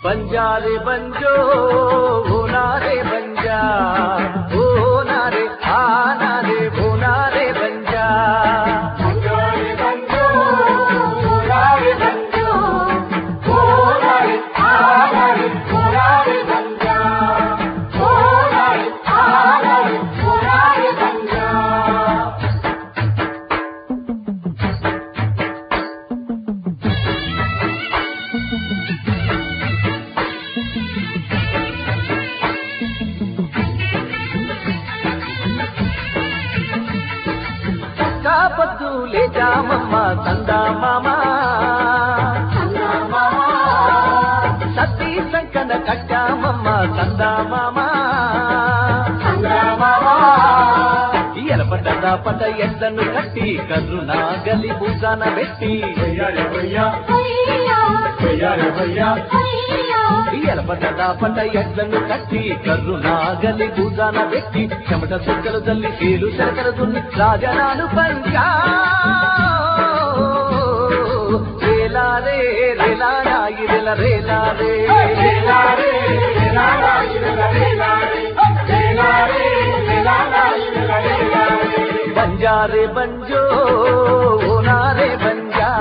बंजारे banjo भोनारे बंजा ओ नारे आनारे भोनारे बंजा बंजारे banjo भोनारे banjo भोनारे आनारे भोनारे बंजा भोनारे आनारे भोनारे बंजा पद्दूले जामम्मा संदा मामा सती sunken कट्टामम्मा संदा मामा ఎలపడ్డ పట ఎడ్లను కట్టి కర్రు నాగలి భూజాన పెట్టి ఎలపడ్డ పట ఎడ్లను కట్టి కర్రు నాగలి భూజాన పెట్టి చెమట సుక్కలు తల్లి కీలు శరకలు దున్ని రాజనాలు పంచా రేలారే రేలారాయి రేలారే बंजारे बंजो भोनारे बंजा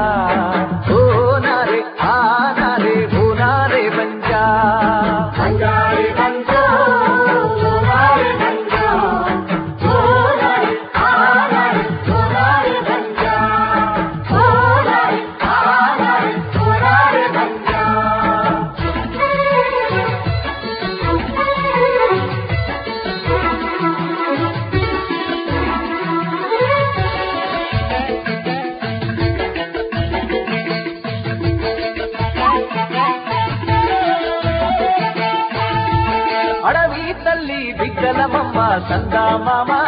ओ नारे आनारे भोनारे बंजा बंजारे बंजो भोनारे बंजा भोनारे आनारे भोनारे बंजा भोनारे आनारे भोनारे बंजा అడవి తల్లి బిగ్గలమమ్మ సందా మామా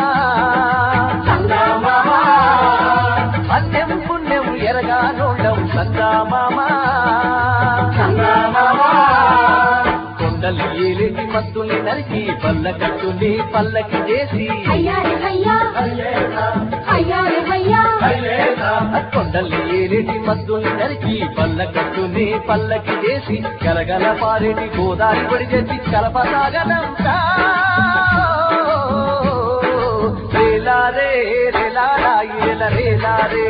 అన్యం పుణ్యం ఎరగా నోళ్ళం సందా మామా కొండలు ఏలేటి మత్తుల్ని నరికి పల్ల కట్టుని పల్లకి చేసి కొండలు ఏలేటి మత్తుల్ని నరికి పల్ల కట్టుని పల్లకి చేసి గలగల పారేటి గోదారి పడి చేసి కలపసాగనంతా రేలారే రేలారాయి రేలారే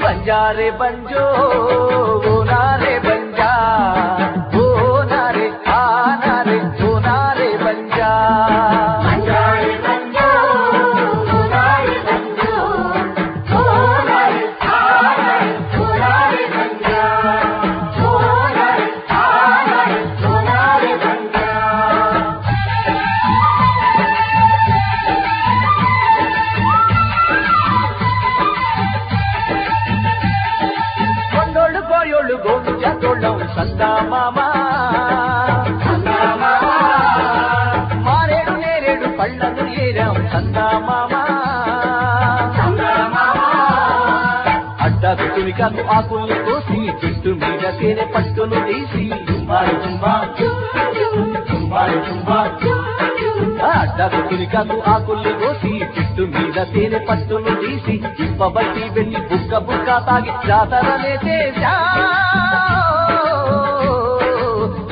बंजारे बंजो भोनारे बंजा भोनारे आनारे भोनारे बंजा बंजारे बंजो भोनारे बंजो भोनारे आनारे भोनारे बंजा भोनारे आनारे भोनारे बंजा కొండోళ్ళు కోయోళ్ళు గోడు జాతోళ్ళం సందా మామా మారేడు నేరేడు పళ్ళను ఏరాం సందా మామా అడ్డాకు తునికాకు ఆకుల్ని కోసి చెట్టు మీద తేనె పట్టును తీసి అడ్డాకు తునికాకు ఆకుల్ని కోసి చెట్టు మీద తేనె పట్టును తీసి ఇప్పబట్టి వెళ్ళి బుక్క బుక్క తాగి జాతరనే చేశా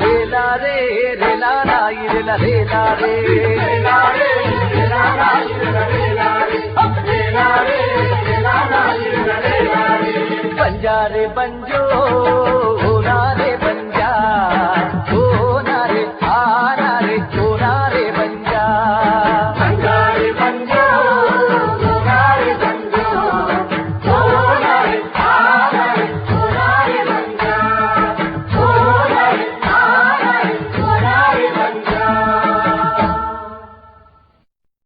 రేలారే రేలారాయి రేలారే बंजारे बंजो